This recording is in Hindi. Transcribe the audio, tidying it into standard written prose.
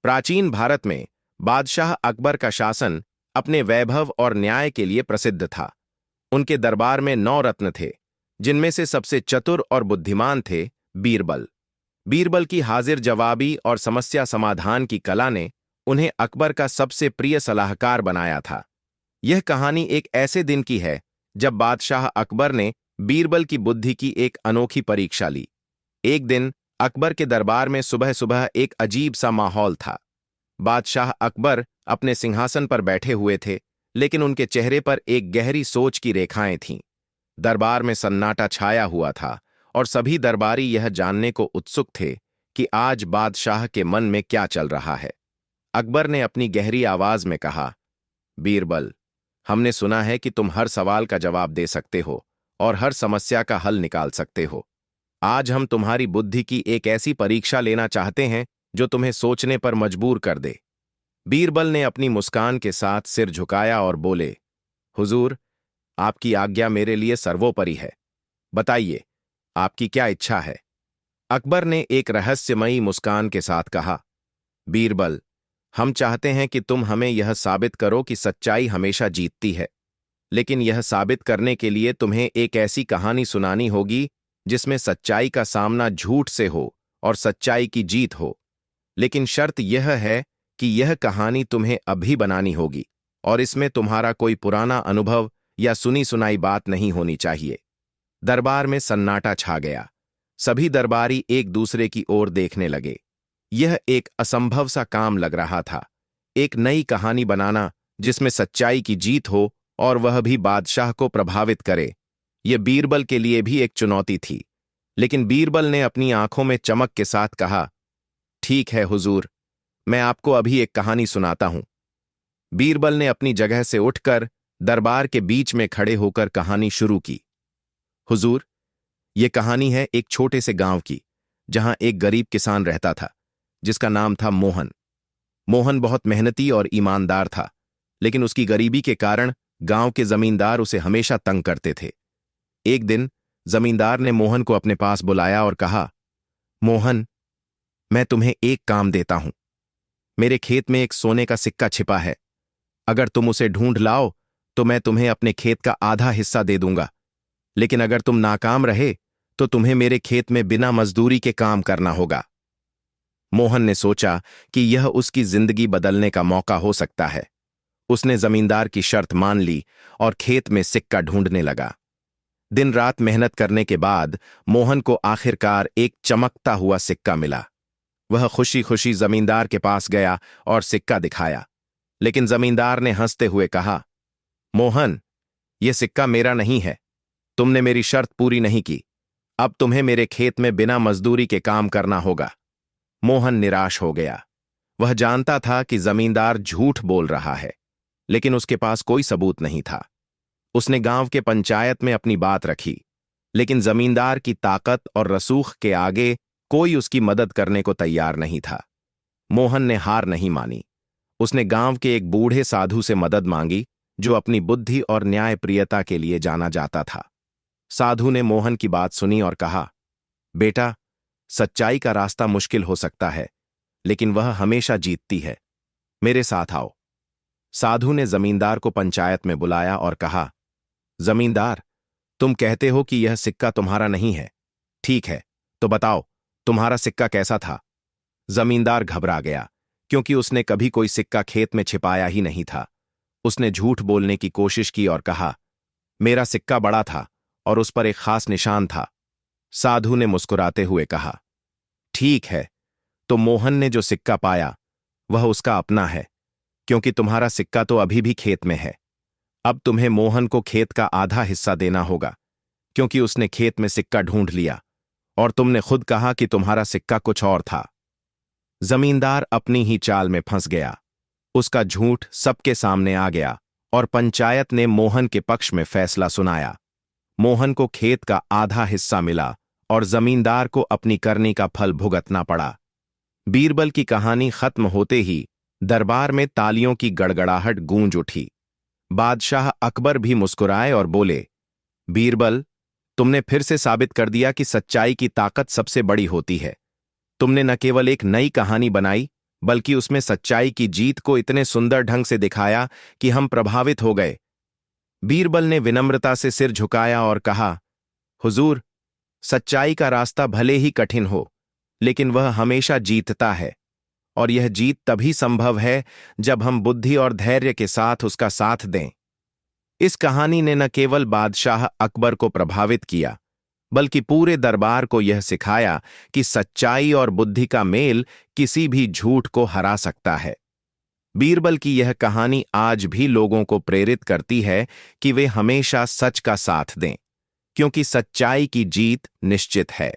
प्राचीन भारत में बादशाह अकबर का शासन अपने वैभव और न्याय के लिए प्रसिद्ध था। उनके दरबार में 9 रत्न थे, जिनमें से सबसे चतुर और बुद्धिमान थे बीरबल। बीरबल की हाजिर जवाबी और समस्या समाधान की कला ने उन्हें अकबर का सबसे प्रिय सलाहकार बनाया था। यह कहानी एक ऐसे दिन की है जब बादशाह अकबर ने बीरबल की बुद्धि की एक अनोखी परीक्षा ली। एक दिन अकबर के दरबार में सुबह सुबह एक अजीब सा माहौल था। बादशाह अकबर अपने सिंहासन पर बैठे हुए थे, लेकिन उनके चेहरे पर एक गहरी सोच की रेखाएं थीं। दरबार में सन्नाटा छाया हुआ था और सभी दरबारी यह जानने को उत्सुक थे कि आज बादशाह के मन में क्या चल रहा है। अकबर ने अपनी गहरी आवाज में कहा, बीरबल, हमने सुना है कि तुम हर सवाल का जवाब दे सकते हो और हर समस्या का हल निकाल सकते हो। आज हम तुम्हारी बुद्धि की एक ऐसी परीक्षा लेना चाहते हैं जो तुम्हें सोचने पर मजबूर कर दे। बीरबल ने अपनी मुस्कान के साथ सिर झुकाया और बोले, हुजूर, आपकी आज्ञा मेरे लिए सर्वोपरि है। बताइए, आपकी क्या इच्छा है? अकबर ने एक रहस्यमयी मुस्कान के साथ कहा, बीरबल, हम चाहते हैं कि तुम हमें यह साबित करो कि सच्चाई हमेशा जीतती है। लेकिन यह साबित करने के लिए तुम्हें एक ऐसी कहानी सुनानी होगी जिसमें सच्चाई का सामना झूठ से हो और सच्चाई की जीत हो। लेकिन शर्त यह है कि यह कहानी तुम्हें अभी बनानी होगी और इसमें तुम्हारा कोई पुराना अनुभव या सुनी सुनाई बात नहीं होनी चाहिए। दरबार में सन्नाटा छा गया। सभी दरबारी एक दूसरे की ओर देखने लगे। यह एक असंभव सा काम लग रहा था, एक नई कहानी बनाना जिसमें सच्चाई की जीत हो और वह भी बादशाह को प्रभावित करे। यह बीरबल के लिए भी एक चुनौती थी, लेकिन बीरबल ने अपनी आंखों में चमक के साथ कहा, ठीक है हुजूर, मैं आपको अभी एक कहानी सुनाता हूं। बीरबल ने अपनी जगह से उठकर दरबार के बीच में खड़े होकर कहानी शुरू की। हुजूर, यह कहानी है एक छोटे से गांव की, जहां एक गरीब किसान रहता था, जिसका नाम था मोहन। मोहन बहुत मेहनती और ईमानदार था, लेकिन उसकी गरीबी के कारण गांव के जमींदार उसे हमेशा तंग करते थे। एक दिन जमींदार ने मोहन को अपने पास बुलाया और कहा, मोहन, मैं तुम्हें एक काम देता हूं। मेरे खेत में एक सोने का सिक्का छिपा है। अगर तुम उसे ढूंढ लाओ तो मैं तुम्हें अपने खेत का आधा हिस्सा दे दूंगा। लेकिन अगर तुम नाकाम रहे तो तुम्हें मेरे खेत में बिना मजदूरी के काम करना होगा। मोहन ने सोचा कि यह उसकी जिंदगी बदलने का मौका हो सकता है। उसने जमींदार की शर्त मान ली और खेत में सिक्का ढूंढने लगा। दिन रात मेहनत करने के बाद मोहन को आखिरकार एक चमकता हुआ सिक्का मिला। वह खुशी खुशी जमींदार के पास गया और सिक्का दिखाया, लेकिन जमींदार ने हंसते हुए कहा, मोहन, यह सिक्का मेरा नहीं है। तुमने मेरी शर्त पूरी नहीं की। अब तुम्हें मेरे खेत में बिना मजदूरी के काम करना होगा। मोहन निराश हो गया। वह जानता था कि जमींदार झूठ बोल रहा है, लेकिन उसके पास कोई सबूत नहीं था। उसने गांव के पंचायत में अपनी बात रखी, लेकिन जमींदार की ताकत और रसूख के आगे कोई उसकी मदद करने को तैयार नहीं था। मोहन ने हार नहीं मानी। उसने गांव के एक बूढ़े साधु से मदद मांगी, जो अपनी बुद्धि और न्यायप्रियता के लिए जाना जाता था। साधु ने मोहन की बात सुनी और कहा, बेटा, सच्चाई का रास्ता मुश्किल हो सकता है, लेकिन वह हमेशा जीतती है। मेरे साथ आओ। साधु ने जमींदार को पंचायत में बुलाया और कहा, जमींदार, तुम कहते हो कि यह सिक्का तुम्हारा नहीं है। ठीक है, तो बताओ, तुम्हारा सिक्का कैसा था? जमींदार घबरा गया, क्योंकि उसने कभी कोई सिक्का खेत में छिपाया ही नहीं था। उसने झूठ बोलने की कोशिश की और कहा, मेरा सिक्का बड़ा था और उस पर एक खास निशान था। साधु ने मुस्कुराते हुए कहा, ठीक है, तो मोहन ने जो सिक्का पाया वह उसका अपना है, क्योंकि तुम्हारा सिक्का तो अभी भी खेत में है। अब तुम्हें मोहन को खेत का आधा हिस्सा देना होगा, क्योंकि उसने खेत में सिक्का ढूंढ लिया और तुमने खुद कहा कि तुम्हारा सिक्का कुछ और था। जमींदार अपनी ही चाल में फंस गया। उसका झूठ सबके सामने आ गया और पंचायत ने मोहन के पक्ष में फैसला सुनाया। मोहन को खेत का आधा हिस्सा मिला और जमींदार को अपनी करनी का फल भुगतना पड़ा। बीरबल की कहानी खत्म होते ही दरबार में तालियों की गड़गड़ाहट गूंज उठी। बादशाह अकबर भी मुस्कुराए और बोले, बीरबल, तुमने फिर से साबित कर दिया कि सच्चाई की ताकत सबसे बड़ी होती है। तुमने न केवल एक नई कहानी बनाई, बल्कि उसमें सच्चाई की जीत को इतने सुंदर ढंग से दिखाया कि हम प्रभावित हो गए। बीरबल ने विनम्रता से सिर झुकाया और कहा, हुजूर, सच्चाई का रास्ता भले ही कठिन हो, लेकिन वह हमेशा जीतता है, और यह जीत तभी संभव है जब हम बुद्धि और धैर्य के साथ उसका साथ दें। इस कहानी ने न केवल बादशाह अकबर को प्रभावित किया, बल्कि पूरे दरबार को यह सिखाया कि सच्चाई और बुद्धि का मेल किसी भी झूठ को हरा सकता है। बीरबल की यह कहानी आज भी लोगों को प्रेरित करती है कि वे हमेशा सच का साथ दें, क्योंकि सच्चाई की जीत निश्चित है।